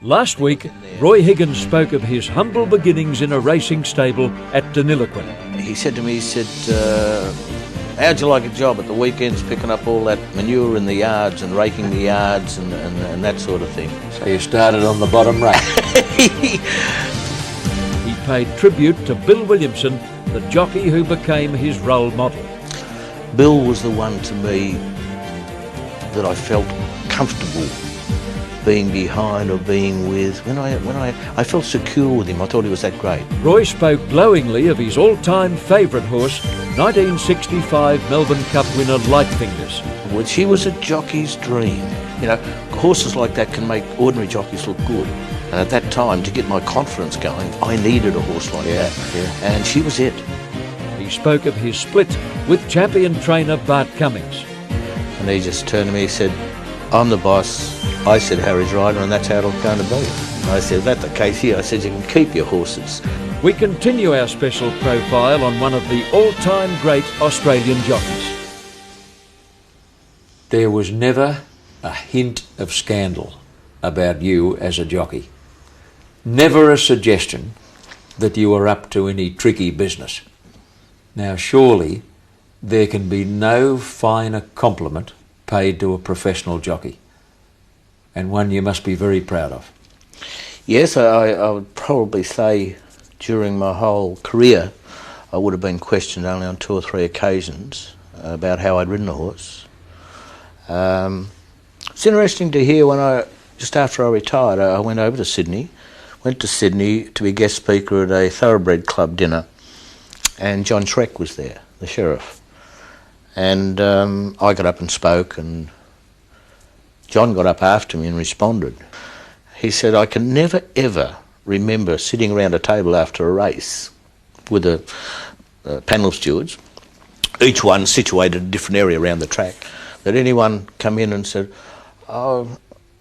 Last week, Roy Higgins spoke of his humble beginnings in a racing stable at Deniliquin. He said to me, how'd you like a job at the weekends picking up all that manure in the yards and raking the yards and that sort of thing? So you started on the bottom rung. He paid tribute to Bill Williamson, the jockey who became his role model. Bill was the one to me that I felt comfortable being behind or being with. When I felt secure with him, I thought he was that great. Roy spoke glowingly of his all-time favourite horse, 1965 Melbourne Cup winner Lightfingers. Which he was a jockey's dream. You know, horses like that can make ordinary jockeys look good. And at that time, to get my confidence going, I needed a horse like that. Yeah. And she was it. He spoke of his split with champion trainer Bart Cummings. And he just turned to me and said, I'm the boss. I said Harry's rider, and that's how it's going to be. I said, if that's the case here, I said, you can keep your horses. We continue our special profile on one of the all-time great Australian jockeys. There was never a hint of scandal about you as a jockey. Never a suggestion that you were up to any tricky business. Now surely there can be no finer compliment paid to a professional jockey, and one you must be very proud of. Yes, I would probably say during my whole career I would have been questioned only on 2 or 3 occasions about how I'd ridden a horse. It's interesting to hear when just after I retired, I went over to Sydney, to be guest speaker at a thoroughbred club dinner, and John Schreck was there, the sheriff. And I got up and spoke, and John got up after me and responded. He said, I can never ever remember sitting around a table after a race with a panel of stewards, each one situated in a different area around the track, that anyone come in and said, oh,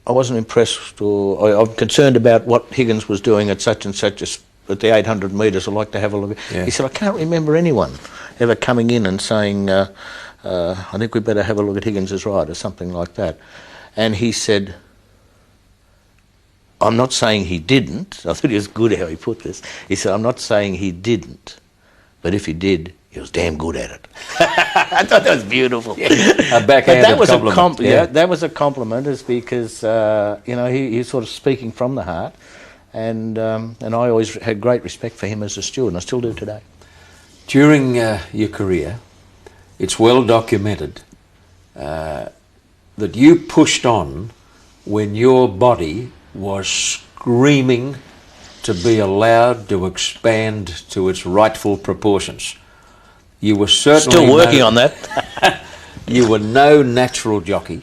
I wasn't impressed, or I'm concerned about what Higgins was doing at such and such at the 800 metres, I'd like to have a look. Yeah. He said, I can't remember anyone ever coming in and saying, I think we better have a look at Higgins' ride, or something like that. And he said, I'm not saying he didn't. I thought it was good how he put this. He said, I'm not saying he didn't, but if he did, he was damn good at it. I thought that was beautiful. Yeah. A backhanded compliment. That was a compliment, is because he's sort of speaking from the heart, and I always had great respect for him as a steward, and I still do today. During your career, it's well documented that you pushed on when your body was screaming to be allowed to expand to its rightful proportions. You were certainly still working on that. You were no natural jockey,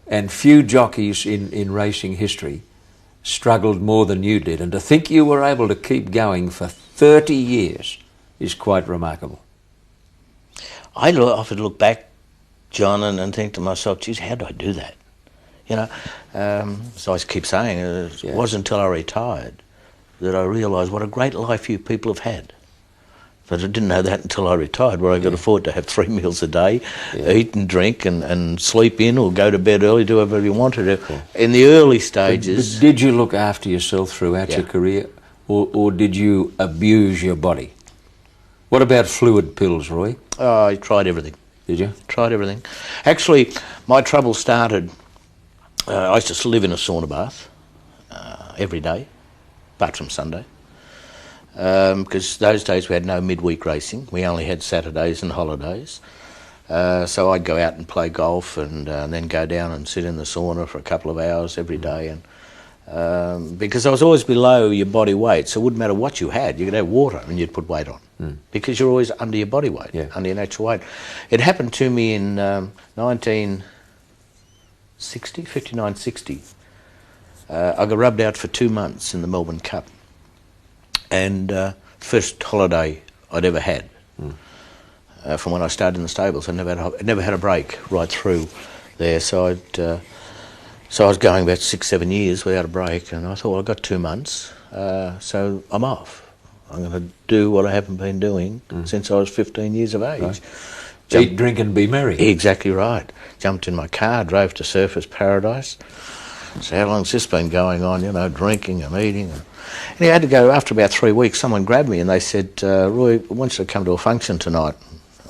and few jockeys in racing history struggled more than you did. And to think you were able to keep going for 30 years is quite remarkable. I often look back, John, and think to myself, geez, how did I do that? You know, so I keep saying, it wasn't until I retired that I realised what a great life you people have had. But I didn't know that until I retired, where I could afford to have 3 meals a day, eat and drink and sleep in, or go to bed early, do whatever you wanted to. In the early stages... But did you look after yourself throughout your career, or did you abuse your body? What about fluid pills, Roy? I tried everything. Did you? Tried everything. Actually, my trouble started... I used to live in a sauna bath every day, apart from Sunday. Because those days we had no midweek racing. We only had Saturdays and holidays. So I'd go out and play golf and then go down and sit in the sauna for a couple of hours every day. And because I was always below your body weight, so it wouldn't matter what you had. You could have water and you'd put weight on because you're always under your body weight, under your natural weight. It happened to me in 59-60. I got rubbed out for 2 months in the Melbourne Cup. And first holiday I'd ever had from when I started in the stables. I never had a break right through there. So I was going about 6-7 years without a break, and I thought, well, I've got 2 months, so I'm off. I'm going to do what I haven't been doing since I was 15 years of age. Right. Eat, drink and be merry. Exactly right. Jumped in my car, drove to Surfers Paradise, So how long's this been going on, drinking and eating? And he had to go, after about 3 weeks, someone grabbed me and they said, Roy, I want you to come to a function tonight.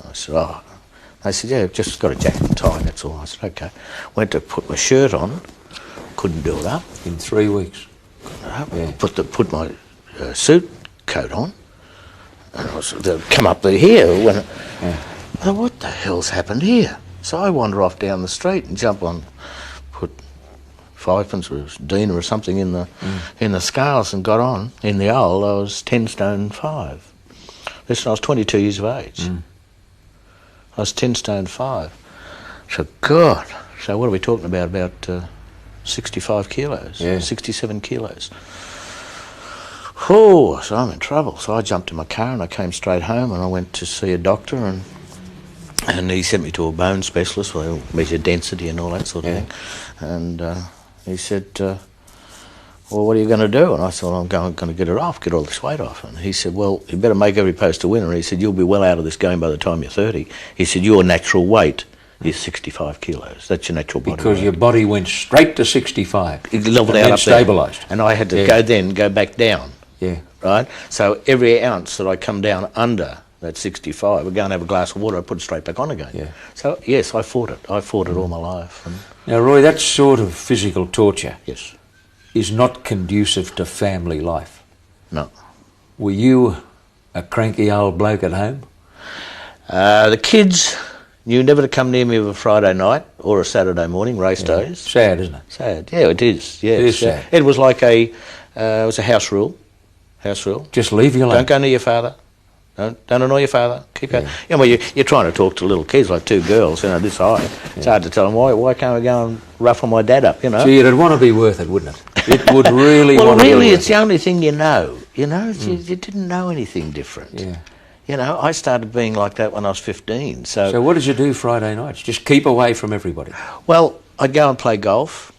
I said, oh. They said, yeah, just got a jacket and tie, that's all. I said, okay. Went to put my shirt on, couldn't do it up. In 3 weeks. Yeah. Put my suit coat on, and they'd come up here. I thought, what the hell's happened here? So I wander off down the street and jump on, put 5pence or Dina or something in the scales and got on. In the old, I was 10 stone 5. Listen, I was 22 years of age. I was 10 stone 5. So, God, so what are we talking about? About 65 kilos, 67 kilos. Oh, so I'm in trouble. So I jumped in my car and I came straight home and I went to see a doctor and he sent me to a bone specialist where they'll measure density and all that sort of thing. And he said, well, what are you going to do? And I thought, I'm going to get it off, get all this weight off. And he said, well, you better make every post a winner. He said, you'll be well out of this game by the time you're 30. He said, your natural weight is 65 kilos. That's your natural body weight. Because your body went straight to 65. It leveled out up there. Stabilised. And I had to go back down. Yeah. Right? So every ounce that I come down under that 65, I go and have a glass of water, I put it straight back on again. Yeah. So, yes, I fought it. I fought it all my life. And now, Roy, that sort of physical torture yes, is not conducive to family life. No. Were you a cranky old bloke at home? The kids knew never to come near me of a Friday night or a Saturday morning, race days. Sad, isn't it? Sad. Yeah, it is. Yeah, it is sad. It was like it was a house rule. House rule. Just leave you alone. Don't go near your father. Don't annoy your father. Keep going. Yeah. Well, you're trying to talk to little kids like 2 girls, this high. It's hard to tell them, why can't we go and ruffle my dad up, Gee, it'd want to be worth it, wouldn't it? It would really well, want to be really, worth it's the only thing you know. You didn't know anything different. Yeah. I started being like that when I was 15. So what did you do Friday nights? Just keep away from everybody? Well, I'd go and play golf,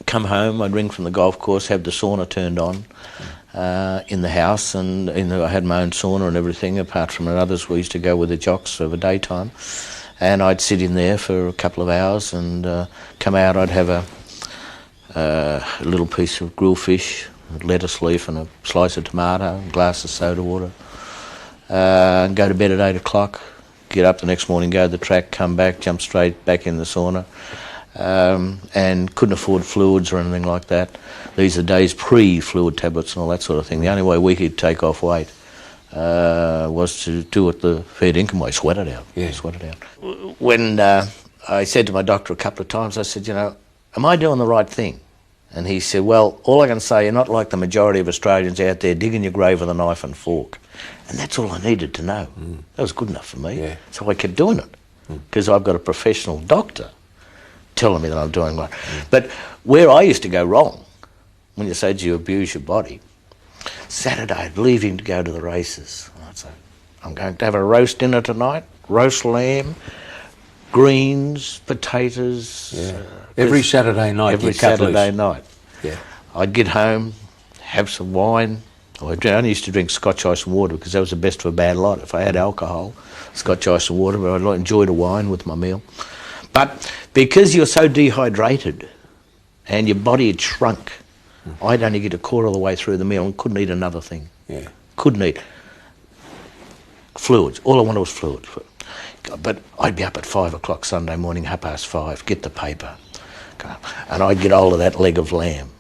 come home, I'd ring from the golf course, have the sauna turned on in the house, and I had my own sauna and everything, apart from others we used to go with the jocks over daytime. And I'd sit in there for a couple of hours and come out, I'd have a little piece of grilled fish, a lettuce leaf and a slice of tomato, a glass of soda water. And go to bed at 8 o'clock, get up the next morning, go to the track, come back, jump straight back in the sauna, and couldn't afford fluids or anything like that. These are days pre-fluid tablets and all that sort of thing. The only way we could take off weight was to do it the fair income way, sweat it out. Yeah. Sweat it out. When I said to my doctor a couple of times, I said, am I doing the right thing? And he said, well, all I can say, you're not like the majority of Australians out there digging your grave with a knife and fork. And that's all I needed to know. That was good enough for me. Yeah. So I kept doing it because I've got a professional doctor telling me that I'm doing right. But where I used to go wrong, when you say, do you abuse your body? Saturday, I'd leave him to go to the races. I'd say, I'm going to have a roast dinner tonight, roast lamb, greens, potatoes. Yeah. Every Saturday night. Every Saturday night. Yeah. I'd get home, have some wine. I only used to drink Scotch ice and water because that was the best of a bad lot. If I had alcohol, Scotch ice and water, but I'd enjoy the wine with my meal. But because you're so dehydrated and your body had shrunk, I'd only get a quarter of the way through the meal and couldn't eat another thing. Yeah. Couldn't eat. Fluids. All I wanted was fluids. But I'd be up at 5 o'clock Sunday morning, 5:30, get the paper. And I'd get hold of that leg of lamb.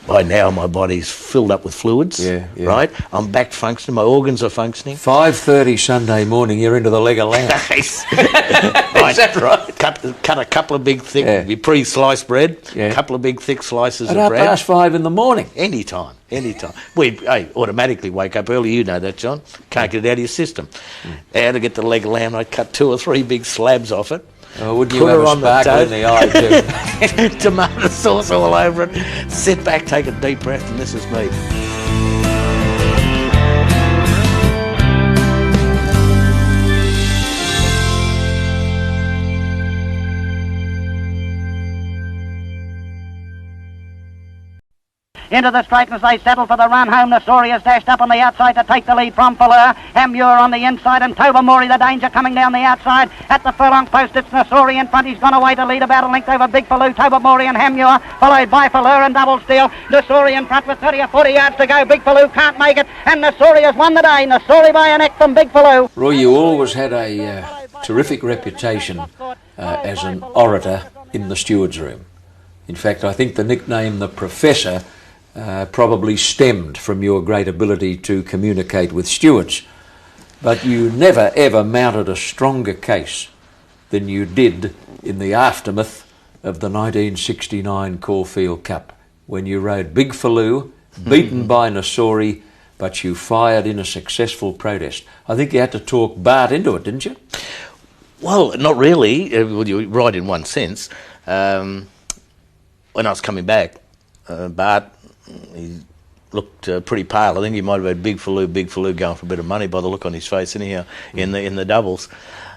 By now my body's filled up with fluids, right? I'm back functioning, my organs are functioning. 5:30 Sunday morning, you're into the leg of lamb. Is that right? Cut a couple of big thick, pre-sliced bread, a couple of big thick slices of bread. At 5:30 in the morning? Anytime. We automatically wake up early, you know that, John. Can't get it out of your system. How to get the leg of lamb, I'd cut 2 or 3 big slabs off it. Oh, wouldn't you have a sparkle in the eye too? Tomato sauce all over it. Sit back, take a deep breath, and this is me. Into the straight as they settle for the run home. Notorious dashed up on the outside to take the lead from Philou. Hamure on the inside and Tobermory the danger coming down the outside. At the furlong post it's Notori in front. He's gone away to lead about a length over Big Philou, Tobermory and Hamure, followed by Philou and Double Steel. Notori in front with 30 or 40 yards to go. Big Philou can't make it and Notori has won the day. Notori by a neck from Big Philou. Roy, you always had a terrific reputation as an orator in the steward's room. In fact, I think the nickname the Professor probably stemmed from your great ability to communicate with stewards. But you never ever mounted a stronger case than you did in the aftermath of the 1969 Caulfield Cup, when you rode Big Philou, beaten by Notori, but you fired in a successful protest. I think you had to talk Bart into it, didn't you? Well, not really. Well, you're right in one sense. When I was coming back, Bart, he looked pretty pale. I think he might have had Big Philou going for a bit of money by the look on his face anyhow, in the doubles.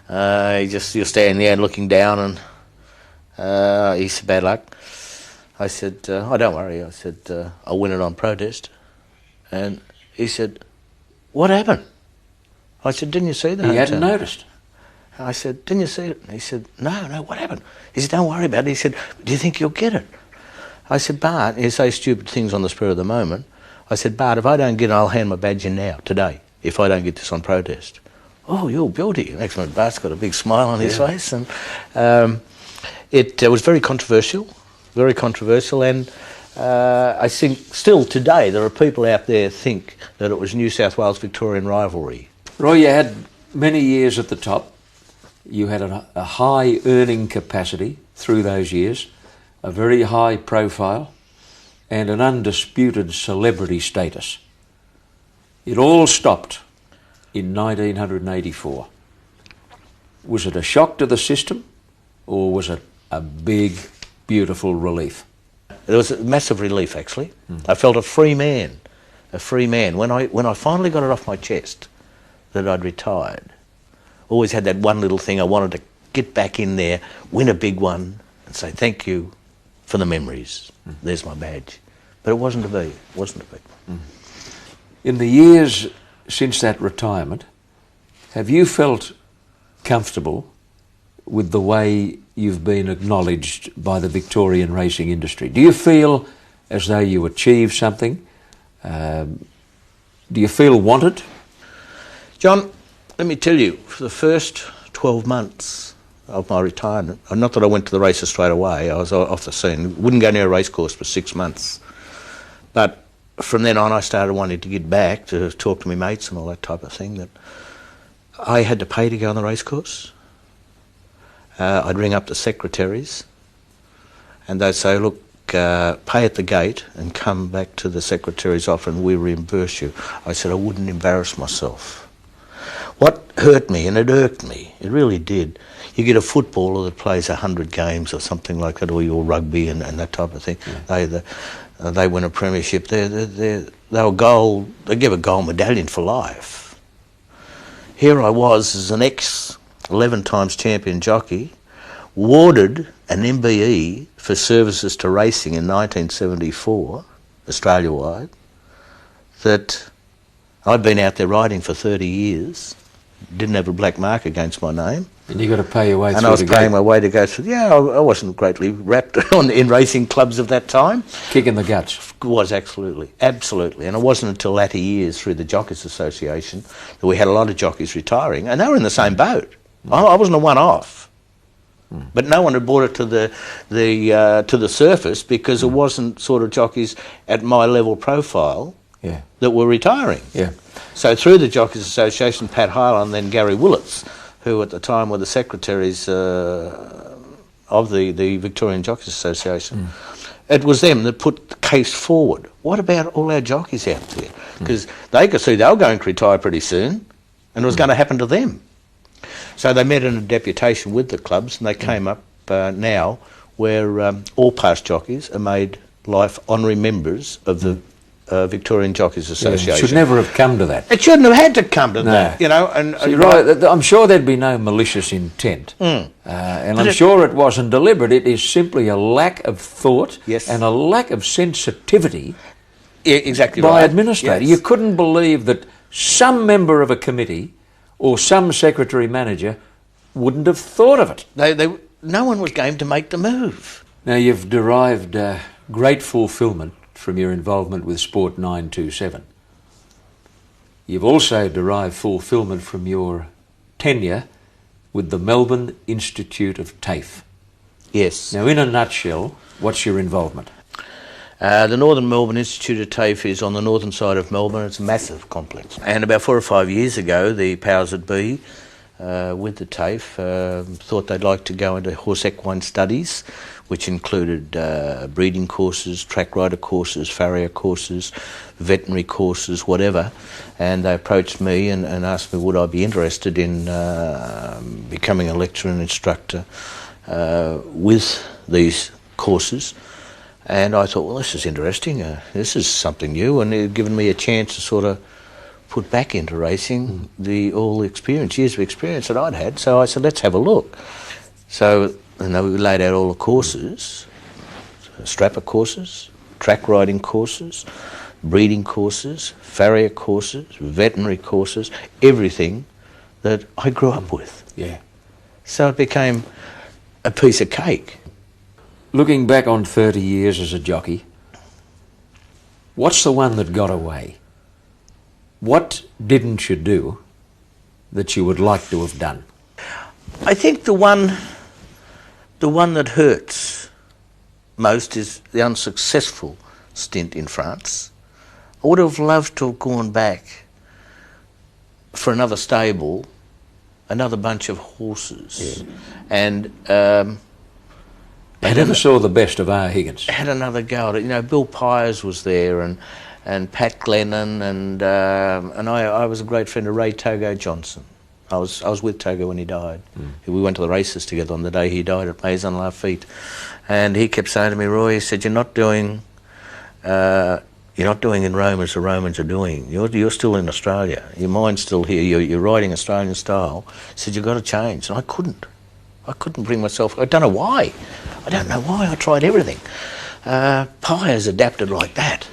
You're standing there and looking down and he said, bad luck. I said, oh, don't worry. I said, I'll win it on protest. And he said, what happened? I said, didn't you see that? He hadn't noticed. I said, didn't you see it? And he said, no, what happened? He said, don't worry about it. He said, do you think you'll get it? I said, Bart, you say stupid things on the spur of the moment. I said, Bart, if I don't get it, I'll hand my badge in now, today, if I don't get this on protest. Oh, you're beauty. Next minute, Bart's got a big smile on his face. And it was very controversial, and I think still today there are people out there think that it was New South Wales Victorian rivalry. Roy, you had many years at the top. You had a high earning capacity through those years, a very high profile, and an undisputed celebrity status. It all stopped in 1984. Was it a shock to the system, or was it a big, beautiful relief? It was a massive relief, actually. I felt a free man. When I finally got it off my chest that I'd retired. Always had that one little thing. I wanted to get back in there, win a big one, and say thank you for the memories. There's my badge. But it wasn't to be. In the years since that retirement, have you felt comfortable with the way you've been acknowledged by the Victorian racing industry? Do you feel as though you achieved something? Do you feel wanted? John, let me tell you, for the first 12 months of my retirement, not that I went to the races straight away, I was off the scene, wouldn't go near a race course for 6 months. But from then on I started wanting to get back to talk to my mates and all that type of thing, that I had to pay to go on the race course. I'd ring up the secretaries and they'd say, look, pay at the gate and come back to the secretary's office and we'll reimburse you. I said I wouldn't embarrass myself. What hurt me, and it irked me, it really did, you get a footballer that plays 100 games or something like that, or your rugby and that type of thing. Yeah. They win a premiership. They were gold. They give a gold medallion for life. Here I was as an 11 times champion jockey, awarded an MBE for services to racing in 1974, Australia-wide, that I'd been out there riding for 30 years, didn't have a black mark against my name. And you got to pay your way through the gate. And I was paying my way to go through. Yeah, I wasn't greatly wrapped in racing clubs of that time. Kick in the guts. Was absolutely. And it wasn't until latter years through the Jockeys Association that we had a lot of jockeys retiring, and they were in the same boat. I wasn't a one-off. But no one had brought it to the surface because it wasn't sort of jockeys at my level profile that were retiring. Yeah. So through the Jockeys Association, Pat Hyland, then Gary Willits, who at the time were the secretaries of the Victorian Jockeys Association, it was them that put the case forward. What about all our jockeys out there? Because they could see they were going to retire pretty soon and it was going to happen to them. So they met in a deputation with the clubs and they came up now where all past jockeys are made life honorary members of the Victorian Jockeys Association. It should never have come to that. It shouldn't have had to come to that, you know. And so right, I'm sure there'd be no malicious intent, and I'm sure it wasn't deliberate. It is simply a lack of thought and a lack of sensitivity Yeah, exactly by right. administrator. Yes. You couldn't believe that some member of a committee or some secretary manager wouldn't have thought of it. No one was game to make the move. Now, you've derived great fulfilment from your involvement with Sport 927. You've also derived fulfilment from your tenure with the Melbourne Institute of TAFE. Yes. Now, in a nutshell, what's your involvement? The Northern Melbourne Institute of TAFE is on the northern side of Melbourne. It's a massive complex. And about 4 or 5 years ago, the powers that be with the TAFE thought they'd like to go into horse equine studies, which included breeding courses, track rider courses, farrier courses, veterinary courses, whatever. And they approached me and asked me would I be interested in becoming a lecturer and instructor with these courses. And I thought, well, this is interesting. This is something new, and it had given me a chance to sort of put back into racing all the experience, years of experience that I'd had. So I said, let's have a look. So we laid out all the courses, strapper courses, track riding courses, breeding courses, farrier courses, veterinary courses, everything that I grew up with. Yeah. So it became a piece of cake. Looking back on 30 years as a jockey, what's the one that got away? What didn't you do that you would like to have done? I think the one that hurts most is the unsuccessful stint in France. I would have loved to have gone back for another stable, another bunch of horses, and I never saw the best of our Higgins. had another go at it. You know, Bill Pyers was there, and Pat Glennon, and I was a great friend of Ray Togo Johnson. I was with Togo when he died. We went to the races together on the day he died at Maison Lafitte, and he kept saying to me, Roy, he said, you're not doing in Rome as the Romans are doing. You're still in Australia. Your mind's still here. You're riding Australian style. He said, you've got to change, and I couldn't bring myself. I don't know why. I tried everything. Pyers adapted like that.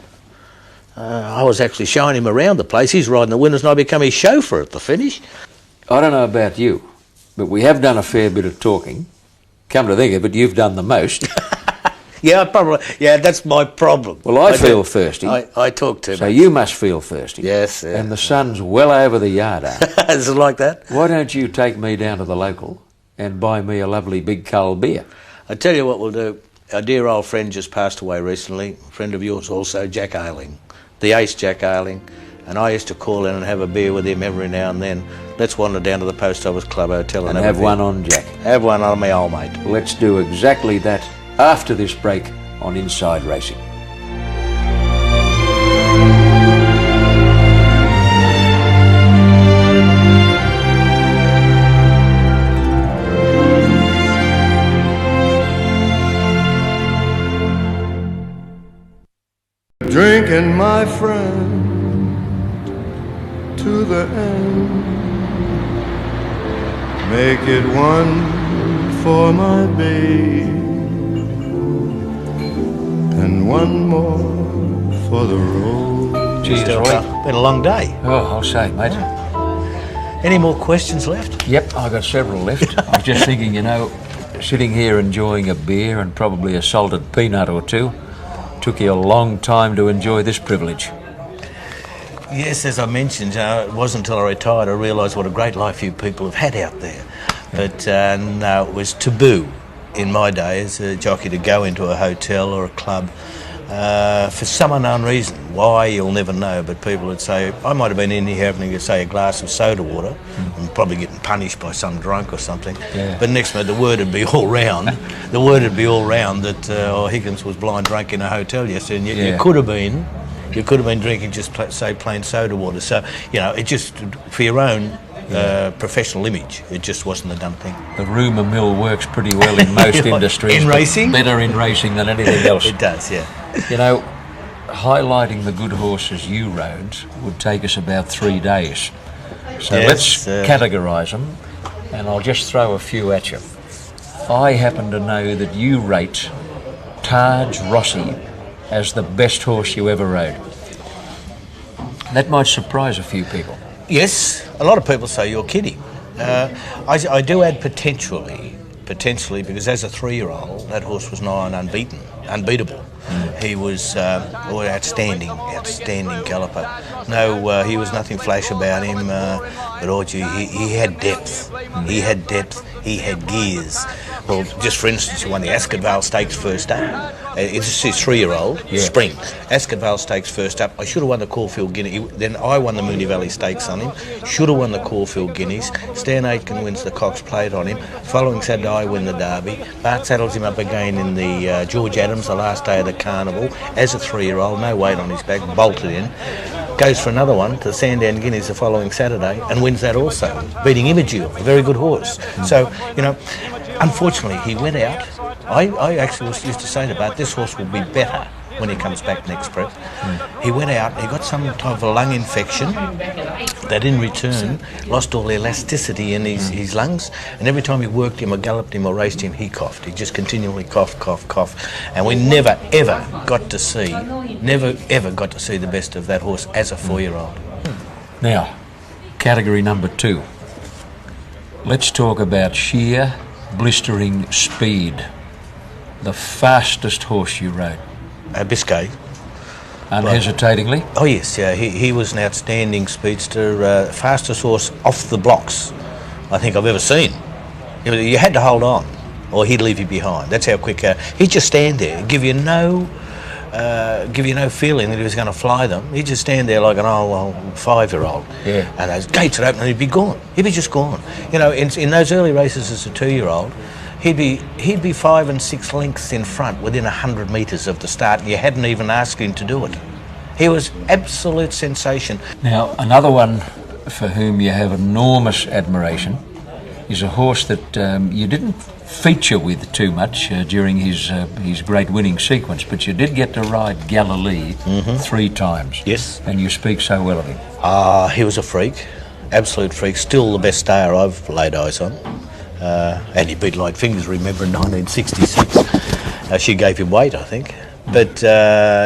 I was actually showing him around the place. He's riding the winners, and I become his chauffeur at the finish. I don't know about you, but we have done a fair bit of talking. Come to think of it, you've done the most. Yeah, that's my problem. Well, I feel thirsty. I talk too much. So you must feel thirsty. Yes. Yeah. And the sun's well over the yard. Is it like that? Why don't you take me down to the local and buy me a lovely big cull beer? I tell you what we'll do. Our dear old friend just passed away recently. A friend of yours also, Jack Ayling. The ace Jack Ayling. And I used to call in and have a beer with him every now and then. Let's wander down to the Post Office Club Hotel and have one on Jack. Have one on me old mate. Let's do exactly that after this break on Inside Racing. Drinking, my friend, to the end. Make it one for my babe, and one more for the road. Cheers, Roy. Been a long day. Oh, I'll say, mate. Any more questions left? Yep, I've got several left. I was just thinking, sitting here enjoying a beer and probably a salted peanut or two, took you a long time to enjoy this privilege. Yes, as I mentioned, it wasn't until I retired I realised what a great life you people have had out there. But no, it was taboo in my day as a jockey to go into a hotel or a club for some unknown reason. Why, you'll never know, but people would say, I might have been in here having, say, a glass of soda water and probably getting punished by some drunk or something. Yeah. But next minute the word would be all round. That Higgins was blind drunk in a hotel yesterday, and you could have been. You could have been drinking just, say, plain soda water. So, it just, for your own professional image, it just wasn't the done thing. The rumour mill works pretty well in most industries. In racing? Better in racing than anything else. It does, yeah. Highlighting the good horses you rode would take us about 3 days. So yes, let's categorise them, and I'll just throw a few at you. I happen to know that you rate Taj Rossi as the best horse you ever rode. That might surprise a few people. Yes, a lot of people say you're kidding. I do add potentially, because as a 3-year-old, that horse was nigh on unbeatable. He was outstanding galloper. No, he was nothing flash about him, but oh gee, he had depth. He had depth. He had gears. Well, just for instance, he won the Ascot Vale Stakes first up. It's his 3-year-old, spring. Ascot Vale Stakes first up. I should have won the Caulfield Guineas. Then I won the Moonee Valley Stakes on him. Should have won the Caulfield Guineas. Stan Aitken wins the Cox Plate on him. Following Saturday, I win the Derby. Bart saddles him up again in the George Adams, the last day of the carnival. As a 3-year-old, no weight on his back, bolted in. Goes for another one to Sandown Guineas the following Saturday and wins that also, beating Imagil, a very good horse. So, you know, unfortunately, he went out. I actually used to say to Bart, this horse will be better when he comes back next prep. He went out, he got some type of a lung infection that in return lost all the elasticity in his lungs, and every time he worked him or galloped him or raced him, he coughed. He just continually coughed. And we never ever got to see the best of that horse as a 4-year-old. Now, category number 2. Let's talk about sheer blistering speed. The fastest horse you rode. Biscay. Unhesitatingly? Oh yes, yeah. He was an outstanding speedster, fastest horse off the blocks I think I've ever seen. You had to hold on, or he'd leave you behind. That's how quick. He'd just stand there, give you no feeling that he was going to fly them. He'd just stand there like an old 5-year-old. Yeah. And those gates would open and he'd be gone. He'd be just gone. You know, in those early races as a 2-year-old, he'd be 5 and 6 lengths in front within 100 metres of the start, and you hadn't even asked him to do it. He was absolute sensation. Now, another one for whom you have enormous admiration is a horse that you didn't feature with too much during his great winning sequence, but you did get to ride Galilee 3 times. Yes. And you speak so well of him. He was a freak, absolute freak, still the best stayer I've laid eyes on. And he beat Light Fingers, remember, in 1966. She gave him weight, I think. But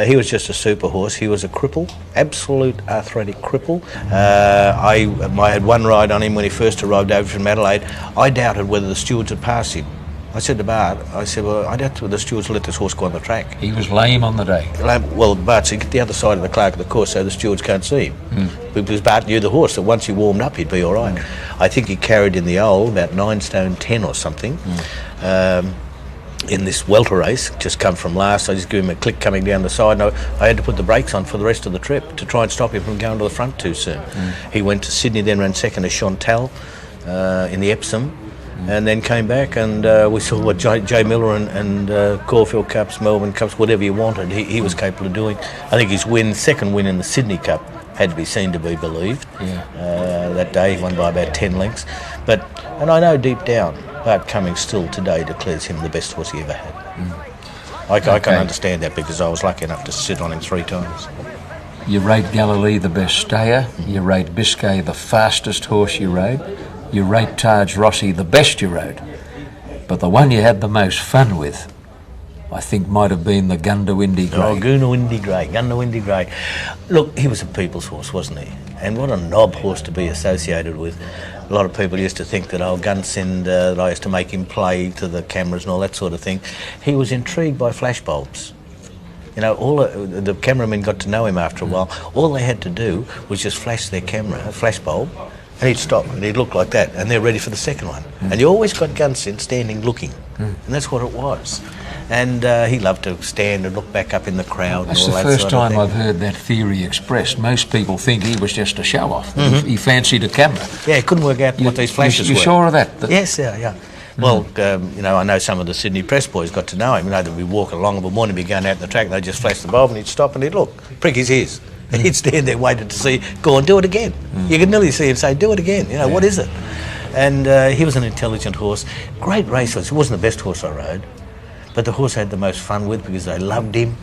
he was just a super horse. He was a cripple, absolute arthritic cripple. I had one ride on him when he first arrived over from Adelaide. I doubted whether the stewards would pass him. I said to Bart, well, I doubt whether the stewards will let this horse go on the track. He was lame on the day. Well, Bart said, get the other side of the clerk of the course so the stewards can't see him. Because Bart knew the horse, that once he warmed up, he'd be all right. I think he carried in the old about 9 stone 10 or something. In this welter race, just come from last, I just gave him a click coming down the side, and I had to put the brakes on for the rest of the trip to try and stop him from going to the front too soon. He went to Sydney, then ran second to Chantal in the Epsom, and then came back, and we saw what Jay Miller and Caulfield Cups, Melbourne Cups, whatever you wanted, he was capable of doing. I think his second win in the Sydney Cup had to be seen to be believed. That day he won by about 10 lengths. And I know deep down, Bart Cummings still today declares him the best horse he ever had. I can understand that because I was lucky enough to sit on him 3 times. You rate Galilee the best stayer. You rate Biscay the fastest horse you rode. You rate Taj Rossi the best you rode. But the one you had the most fun with, I think, might have been the Gundawindi Grey. Oh, Gundawindi Grey. Look, he was a people's horse, wasn't he? And what a knob horse to be associated with. A lot of people used to think that Gunsynd, that I used to make him play to the cameras and all that sort of thing. He was intrigued by flashbulbs. You know, all the cameramen got to know him after a while. All they had to do was just flash their camera, a flashbulb, and he'd stop and he'd look like that, and they're ready for the second one. And you always got Gunsynd standing looking, and that's what it was. And he loved to stand and look back up in the crowd. That's and all the that first sort of time thing. I've heard that theory expressed. Most people think he was just a show-off. He fancied a camera. Yeah, he couldn't work out what these flashes were. You sure of that? Yes, yeah. Well, you know, I know some of the Sydney press boys got to know him. You know, they'd be walking along of a morning, be going out in the track, and they'd just flash the bulb and he'd stop and he'd look, prick his ears. He'd stand there waiting to see, go on, do it again. You could nearly see him say, do it again. You know, what is it? And he was an intelligent horse. Great racehorse. He wasn't the best horse I rode. but the horse I had the most fun with because they loved him.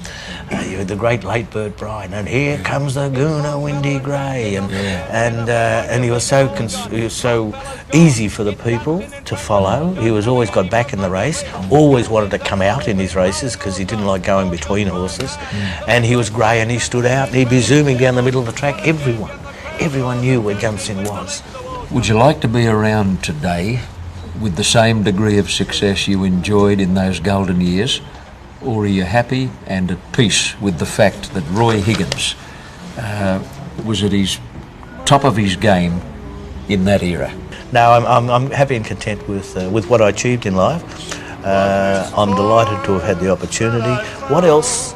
You had the great late bird Brian, and here comes the Gooner Windy Grey, and he was so easy for the people to follow. He was always got back in the race, always wanted to come out in his races because he didn't like going between horses, and he was grey and he stood out and he'd be zooming down the middle of the track. Everyone knew where Gunsynd was. Would you like to be around today with the same degree of success you enjoyed in those golden years? Or are you happy and at peace with the fact that Roy Higgins was at his top of his game in that era? No, I'm happy and content with what I achieved in life. I'm delighted to have had the opportunity. What else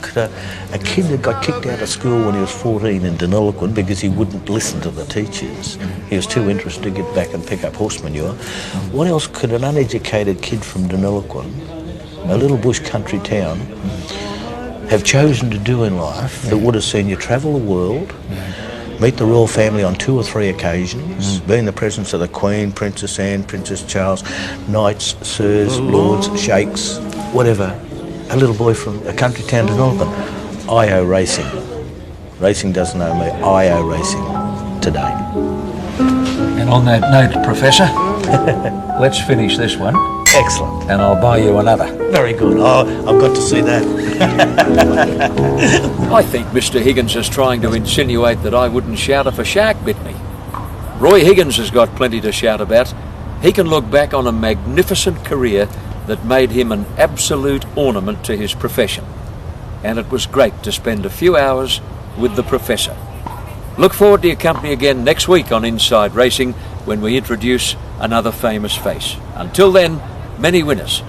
could a kid that got kicked out of school when he was 14 in Deniliquin because he wouldn't listen to the teachers? He was too interested to get back and pick up horse manure. What else could an uneducated kid from Deniliquin, a little bush country town, have chosen to do in life that would have seen you travel the world, meet the royal family on 2 or 3 occasions, be in the presence of the Queen, Princess Anne, Princess Charles, knights, sirs, lords, sheikhs, whatever. A little boy from a country town in Melbourne. I.O. Racing. Racing doesn't know me. I.O. Racing today. And on that note, Professor, let's finish this one. Excellent. And I'll buy you another. Very good. Oh, I've got to see that. I think Mr. Higgins is trying to insinuate that I wouldn't shout if a shark bit me. Roy Higgins has got plenty to shout about. He can look back on a magnificent career that made him an absolute ornament to his profession. And it was great to spend a few hours with the Professor. Look forward to your company again next week on Inside Racing when we introduce another famous face. Until then, many winners.